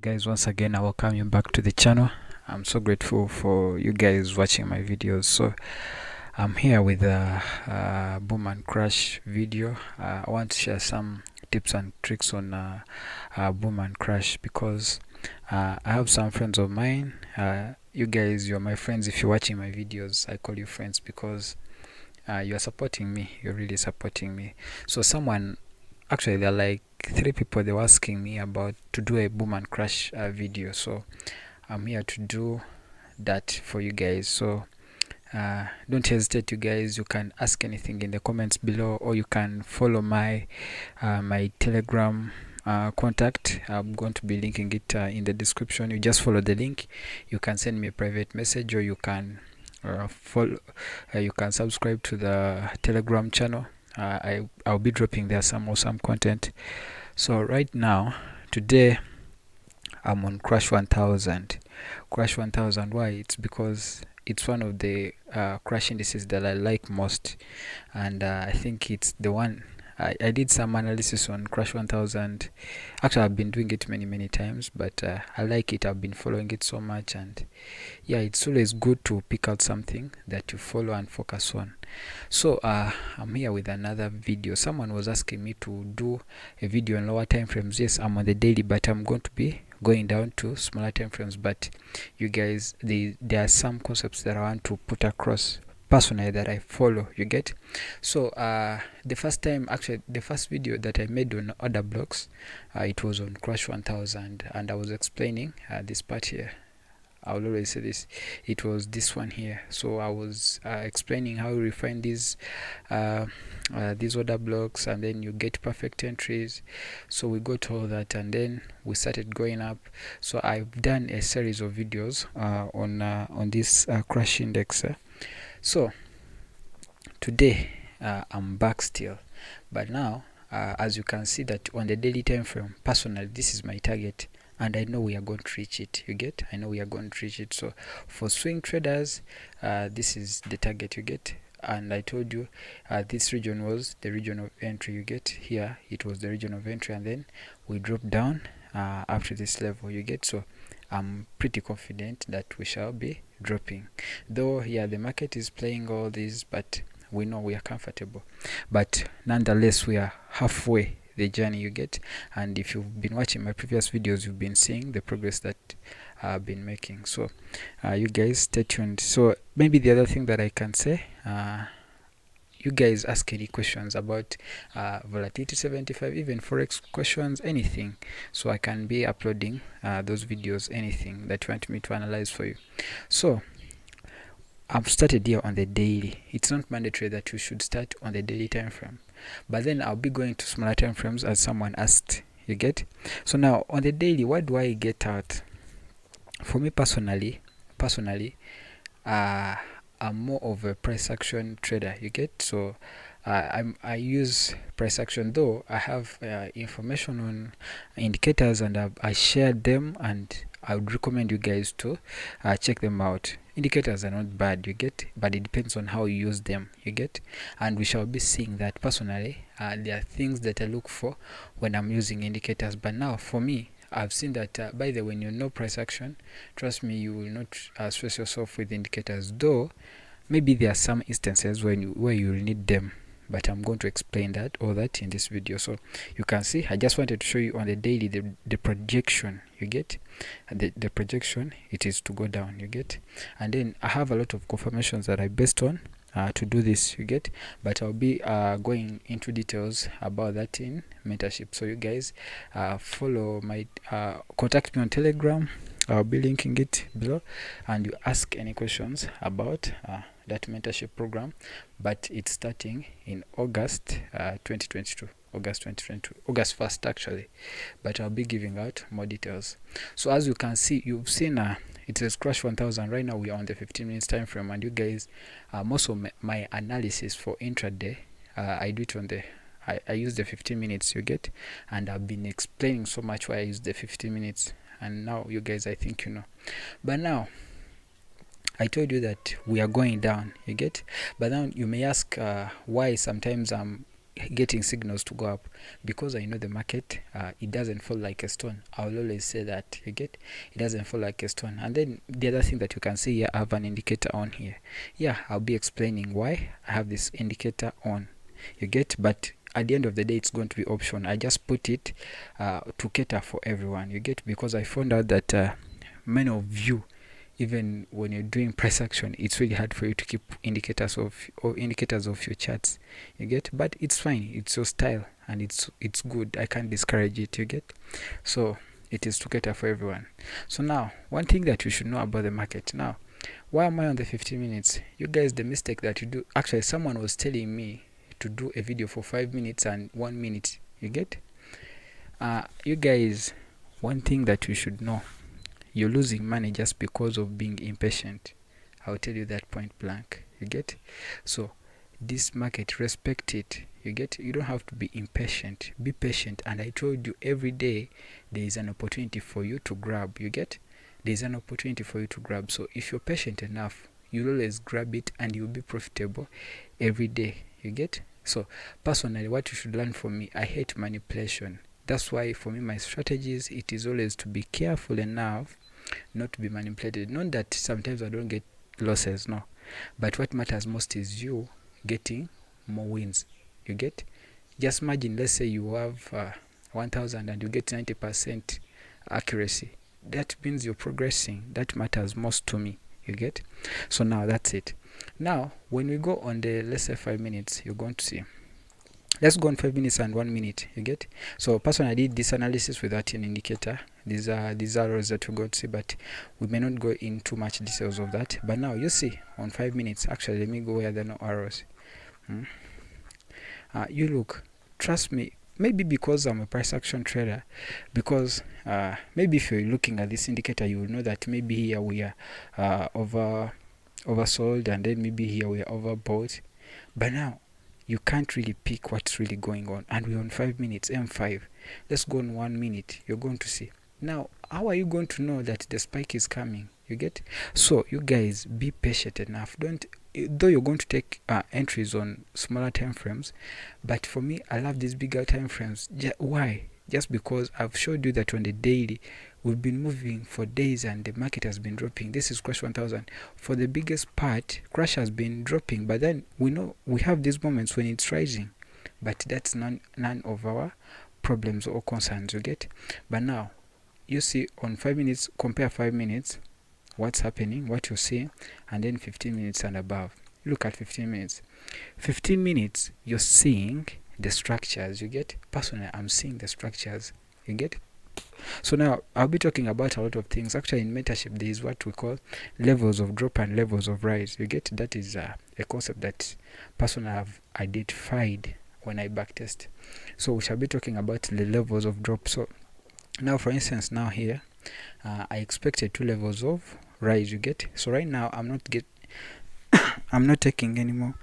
Guys, once again I welcome you back to the channel. I'm so grateful for you guys watching my videos. So I'm here with a boom and crash video. I want to share some tips and tricks on boom and crash because I have some friends of mine. You guys, you're my friends. If you're watching my videos, I call you friends because you're supporting me. You're really supporting me. So actually there are like 3 people, they were asking me about to do a boom and crash video, so I'm here to do that for you guys. So don't hesitate, you guys. You can ask anything in the comments below, or you can follow my my Telegram contact. I'm going to be linking it in the description. You just follow the link. You can send me a private message, or you can follow you can subscribe to the Telegram channel. I'll be dropping there some awesome content. So right now, today I'm on Crash 1000. Crash 1000, why? It's because it's one of the crash indices that I like most, and I think it's the one. I did some analysis on Crash 1000. Actually, I've been doing it many times, but I like it. I've been following it so much, and yeah, it's always good to pick out something that you follow and focus on. So I'm here with another video. Someone was asking me to do a video on lower time frames. Yes, I'm on the daily, but I'm going to be going down to smaller time frames. But you guys, there are some concepts that I want to put across personally that I follow, you get. So the first video that I made on order blocks, it was on Crash 1000, and I was explaining this part here. I will always say this. It was this one here. So I was explaining how you refine these order blocks, and then you get perfect entries. So we got all that, and then we started going up. So I've done a series of videos on this crash index. So today I'm back still, but now as you can see that on the daily time frame, personally, this is my target, and I know we are going to reach it, you get. I know we are going to reach it. So for swing traders, this is the target, you get. And I told you this region was the region of entry, you get. Here it was the region of entry, and then we dropped down up to this level, you get. So I'm pretty confident that we shall be dropping, though yeah, the market is playing all these, but we know we are comfortable. But nonetheless, we are halfway the journey, you get. And if you've been watching my previous videos, you've been seeing the progress that I've been making. So you guys stay tuned. So maybe the other thing that I can say, you guys ask any questions about volatility 75, even forex questions, anything, so I can be uploading those videos, anything that you want me to analyze for you. So I've started here on the daily. It's not mandatory that you should start on the daily time frame, but then I'll be going to smaller time frames as someone asked, you get. So now on the daily, what do I get out? For me personally, I'm more of a price action trader, you get. So I use price action, though I have information on indicators, and I shared them, and I would recommend you guys to check them out. Indicators are not bad, you get, but it depends on how you use them, you get. And we shall be seeing that. Personally, there are things that I look for when I'm using indicators. But now for me, I've seen that by the way, when you know price action, trust me, you will not stress yourself with indicators, though maybe there are some instances where you will need them, but I'm going to explain all that in this video. So you can see, I just wanted to show you on the daily the projection, you get. The projection, it is to go down, you get. And then I have a lot of confirmations that I based on to do this, you get. But I'll be going into details about that in mentorship. So you guys follow my contact me on Telegram. I'll be linking it below, and you ask any questions about that mentorship program. But it's starting in August 2022. August 1st actually, but I'll be giving out more details. So as you can see, you've seen it says Crash 1000. Right now we are on the 15 minutes time frame, and you guys, most of my analysis for intraday, I do it on the I use the 15 minutes, you get. And I've been explaining so much why I use the 15 minutes, and now you guys, I think you know. But now I told you that we are going down, you get. But now you may ask why sometimes I'm getting signals to go up, because I know the market, it doesn't fall like a stone. I'll always say that, you get, it doesn't fall like a stone. And then the other thing that you can see here, I have an indicator on here. Yeah, I'll be explaining why I have this indicator on, you get, but at the end of the day, it's going to be option. I just put it to cater for everyone, you get, because I found out that many of you, even when you're doing price action, it's really hard for you to keep indicators of your charts, you get, but it's fine, it's your style and it's good. I can't discourage it, you get. So it is to cater for everyone. So now, one thing that you should know about the market. Now, why am I on the 15 minutes? You guys, the mistake that you do, actually someone was telling me to do a video for 5 minutes and 1 minute, you get. You guys, one thing that you should know, you're losing money just because of being impatient. I'll tell you that point blank, you get. So this market, respect it, you get. You don't have to be impatient, be patient. And I told you, every day there is an opportunity for you to grab, you get. There's an opportunity for you to grab. So if you're patient enough, you'll always grab it and you'll be profitable every day, you get. So personally, what you should learn from me, I hate manipulation. That's why for me, my strategies, it is always to be careful enough not to be manipulated. Not that sometimes I don't get losses, no, but what matters most is you getting more wins, you get. Just imagine, let's say you have 1000 and you get 90% accuracy. That means you're progressing. That matters most to me, you get. So now that's it. Now when we go on the, let's say 5 minutes, you're going to see, let's go on 5 minutes and 1 minute, you get. So personally, I did this analysis without an indicator. These are arrows that we're going to see, but we may not go in too much details of that. But now you see on 5 minutes, actually let me go where there are no arrows. You look, trust me, maybe because I'm a price action trader, because maybe if you're looking at this indicator, you will know that maybe here we are oversold, and then maybe here we are overbought. But now you can't really pick what's really going on. And we're on 5 minutes, M5. Let's go on 1 minute. You're going to see. Now, how are you going to know that the spike is coming? You get? So you guys, be patient enough. Don't, though you're going to take entries on smaller time frames, but for me, I love these bigger time frames. Why? Just because I've showed you that on the daily, we've been moving for days and the market has been dropping. This is Crash 1000. For the biggest part, Crash has been dropping, but then we know we have these moments when it's rising, but that's none of our problems or concerns, you get. But now you see on 5 minutes, compare 5 minutes, what's happening, what you're seeing, and then 15 minutes and above. Look at 15 minutes. 15 minutes, you're seeing the structures, you get. Personally, I'm seeing the structures, you get. So now I'll be talking about a lot of things. Actually, in mentorship, there is what we call levels of drop and levels of rise, you get. That is a concept that personally I've identified when I backtest. So we shall be talking about the levels of drop. So now, for instance, now here I expected 2 levels of rise, you get. So right now I'm not taking any more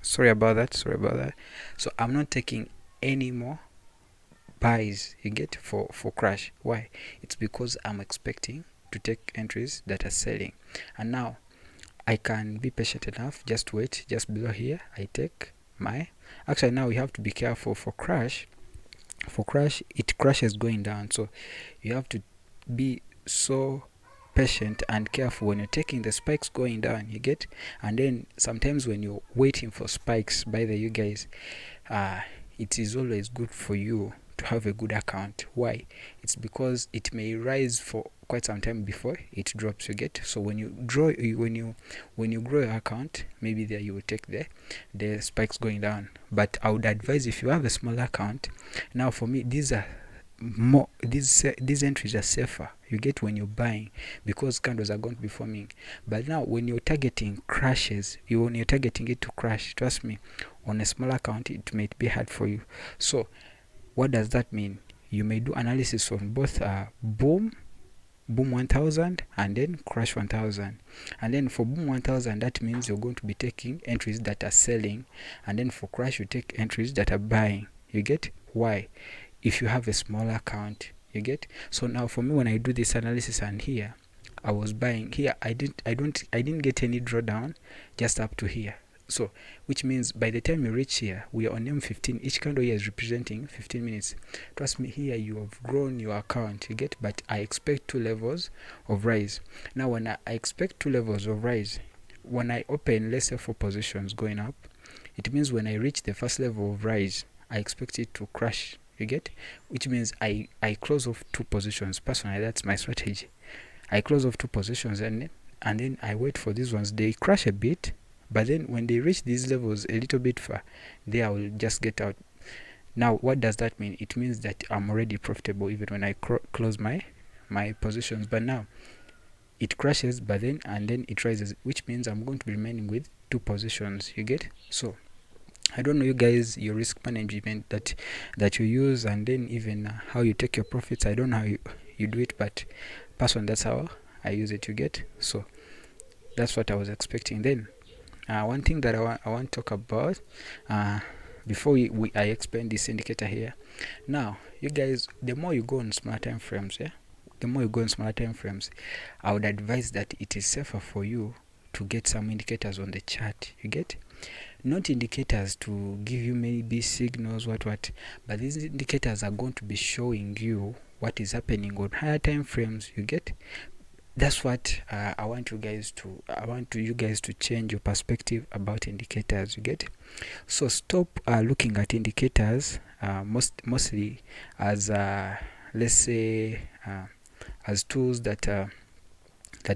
sorry about that. So I'm not taking any more buys, you get, for Crash. Why? It's because I'm expecting to take entries that are selling, and now I can be patient enough, just wait. Just below here I take my, actually now we have to be careful for Crash. It crashes going down, so you have to be so patient and careful when you're taking the spikes going down, you get. And then sometimes when you're waiting for spikes, by the you guys, it is always good for you to have a good account. Why? It's because it may rise for quite some time before it drops, you get. So when you grow your account, maybe there you will take the spikes going down. But I would advise, if you have a small account, now for me these entries are safer, you get, when you're buying, because candles are going to be forming. But now when you're targeting crashes, when you're targeting it to crash, trust me, on a small account it may be hard for you. So what does that mean? You may do analysis on both boom 1000 and then crash 1000. And then for boom 1000, that means you're going to be taking entries that are selling, and then for crash you take entries that are buying, you get. Why? If you have a small account, you get. So now for me, when I do this analysis, and here I was buying, here I didn't get any drawdown, just up to here. So which means by the time you reach here, we are on M15. Each candle here is representing 15 minutes. Trust me, here you have grown your account, you get. But I expect 2 levels of rise. Now when I expect 2 levels of rise, when I open, let's say 4 positions going up, it means when I reach the first level of rise, I expect it to crash, you get, which means I close off 2 positions. Personally, that's my strategy. I close off 2 positions and then I wait for these ones. They crash a bit, but then when they reach these levels a little bit far, there I will just get out. Now what does that mean? It means that I'm already profitable even when I close my positions. But now it crashes, but then and then it rises, which means I'm going to be remaining with 2 positions, you get. So I don't know you guys, your risk management that you use, and then even how you take your profits. I don't know how you do it, but personally that's how I use it, you get. So that's what I was expecting. Then one thing that I want to talk about before I explain this indicator here. Now you guys, the more you go on smaller time frames, the more you go on smaller time frames, I would advise that it is safer for you to get some indicators on the chart, you get. Not indicators to give you maybe signals, what, but these indicators are going to be showing you what is happening on higher time frames, you get. That's what I want you guys to change your perspective about indicators, you get. So stop looking at indicators mostly as let's say as tools that are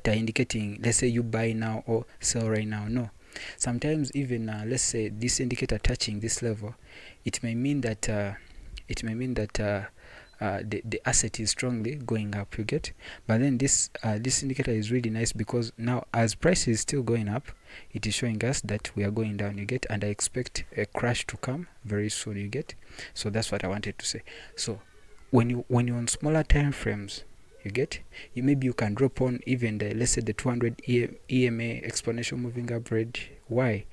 indicating, let's say you buy now or sell right now. No, sometimes even let's say this indicator touching this level, it may mean that the asset is strongly going up, you get. But then this indicator is really nice because now as price is still going up, it is showing us that we are going down, you get. And I expect a crash to come very soon, you get. So that's what I wanted to say. So when you're on smaller time frames, you get, maybe you can drop on even the, let's say the 200 EMA exponential moving average. Why?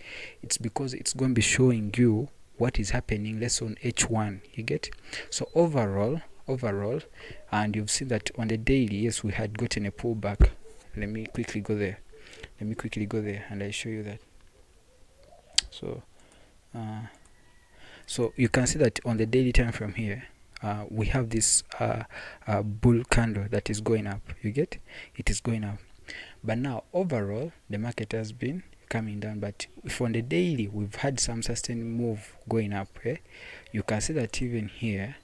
It's because it's going to be showing you what is happening, let's say on H1, you get. So overall, and you've seen that on the daily, yes, we had gotten a pullback. Let me quickly go there and I show you that. So so you can see that on the daily time from here, we have this bull candle that is going up, you get. It is going up, but now overall the market has been coming down. But if on the daily we've had some sustained move going up, you can see that even here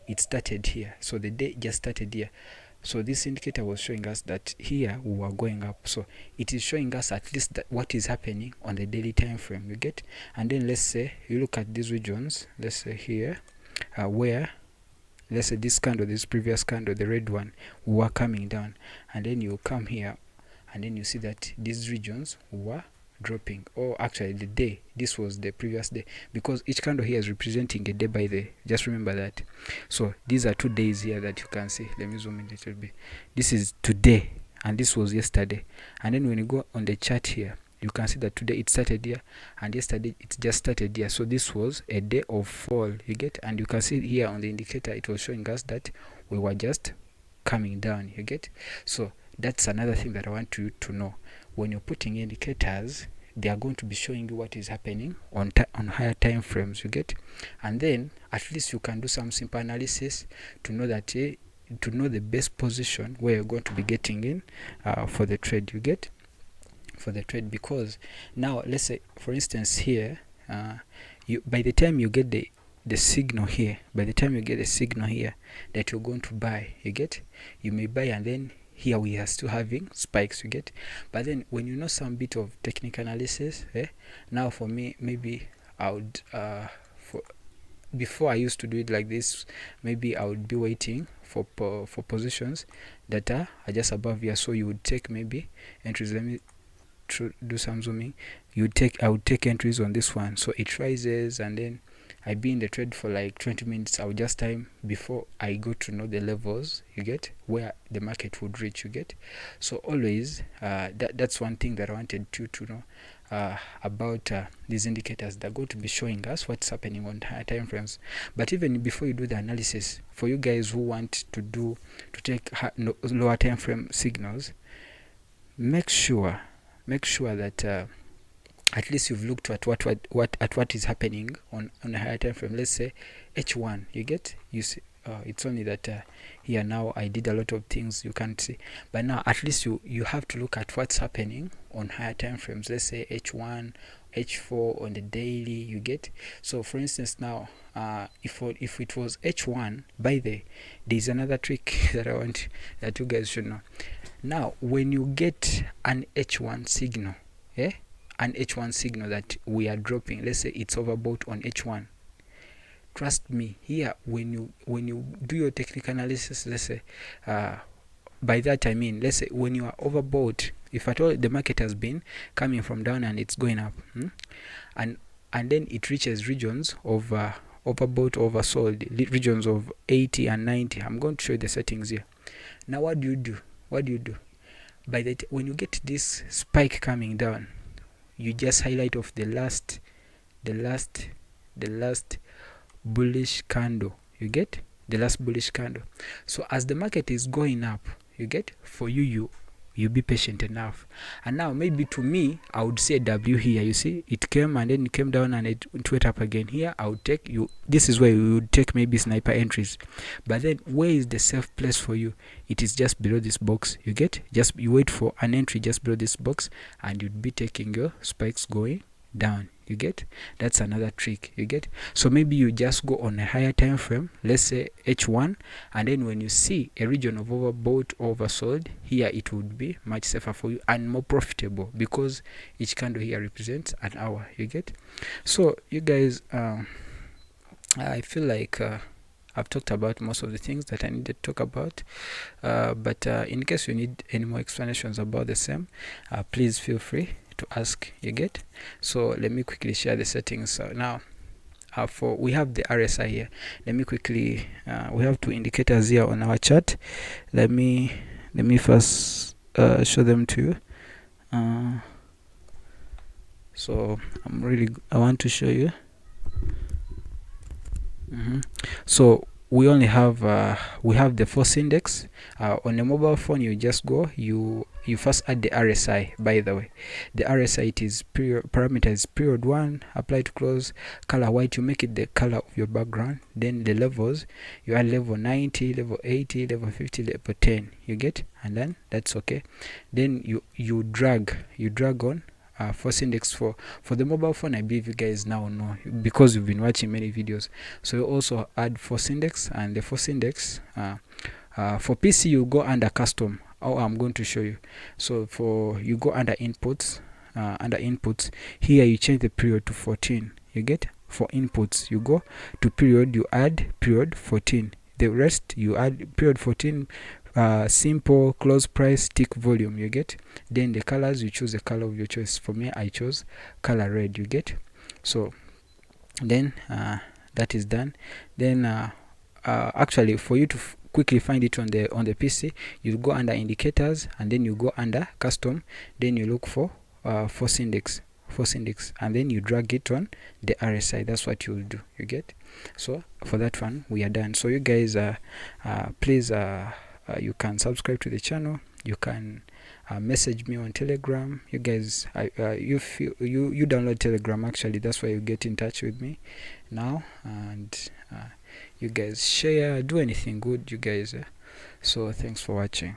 it started here. So the day just started here. So this indicator was showing us that here we were going up. So it is showing us at least that what is happening on the daily time frame, you get. And then let's say you look at these regions, let's say here where, let's say this candle, this previous candle, the red one, we were coming down, and then you come here and then you see that these regions were dropping. Or actually the day, this was the previous day, because each candle here is representing a day by day, just remember that. So these are 2 days here that you can see. Let me zoom in a little bit. This is today and this was yesterday. And then when you go on the chart here, you can see that today it started here and yesterday it just started here. So this was a day of fall, you get. And you can see here on the indicator it was showing us that we were just coming down, you get. So that's another thing that I want you to know. When you're putting indicators, they are going to be showing you what is happening on higher time frames, you get. And then at least you can do some simple analysis to know that to know the best position where you're going to be getting in for the trade, you get, for the trade. Because now let's say for instance here, by the time you get the signal here, that you're going to buy, you get, you may buy, and then here we are still having spikes, you get. But then when you know some bit of technical analysis, now for me, maybe I would before I used to do it like this, maybe I would be waiting for positions that are just above here. So you would take maybe entries. Let me do some zooming. I would take entries on this one, so it rises, and then I'd be in the trade for like 20 minutes. I would just time before I go to know the levels, you get, where the market would reach, you get. So always that's one thing that I wanted you to know about these indicators. They're going to be showing us what's happening on higher time frames. But even before you do the analysis, for you guys who want to take lower time frame signals, make sure that at least you've looked at what is happening on a higher time frame. Let's say H1, you get, you see, it's only that here now I did a lot of things you can't see, but now at least you have to look at what's happening on higher time frames. Let's say H1, H4 on the daily, you get. So for instance, now if it was H1, there's another trick that I want that you guys should know. Now when you get an H1 signal, an H1 signal that we are dropping, let's say it's overbought on H1, trust me, here when you do your technical analysis, let's say by that I mean, let's say when you are overbought, if at all the market has been coming from down and it's going up, and then it reaches regions of overbought, oversold, regions of 80 and 90. I'm going to show you the settings here. Now what do you do? By that, when you get this spike coming down, you just highlight off the last bullish candle, you get, the last bullish candle. So as the market is going up, you get, for you be patient enough. And now maybe to me, I would say W here. You see, it came and then it came down and it went up again. Here I would take you, this is where you would take maybe sniper entries. But then where is the safe place for you? It is just below this box, you get. Just you wait for an entry just below this box and you'd be taking your spikes going down, you get. That's another trick, you get. So maybe you just go on a higher time frame, let's say H1, and then when you see a region of overbought, oversold, here it would be much safer for you and more profitable because each candle here represents an hour, you get. So you guys, I feel like I've talked about most of the things that I needed to talk about, but in case you need any more explanations about the same, please feel free to ask, you get. So let me quickly share the settings. Now we have the RSI here. Let me quickly we have two indicators here on our chart. Let me first show them to you. So I want to show you. So we only have we have the force index on a mobile phone. You just go, you first add the RSI. By the way, the RSI, it is parameter is period 1, apply to close, color white, you make it the color of your background. Then the levels, you add level 90, level 80, level 50, level 10, you get, and then that's okay. Then you drag on force index for the mobile phone. I believe you guys now know because you've been watching many videos. So you also add force index, and the force index for PC you go under custom. I'm going to show you. So you go under inputs, here you change the period to 14, you get. For inputs you go to period, you add period 14, the rest you add period 14, simple, close price, tick volume, you get. Then the colors, you choose the color of your choice. For me, I chose color red, you get. So then that is done. Then actually for you to quickly find it on the PC, you go under indicators and then you go under custom, then you look for force index, and then you drag it on the RSI. That's what you'll do, you get. So for that one we are done. So you guys please you can subscribe to the channel, you can message me on Telegram. You guys, you download Telegram, actually that's why you get in touch with me now, and you guys share, do anything good, you guys. So thanks for watching.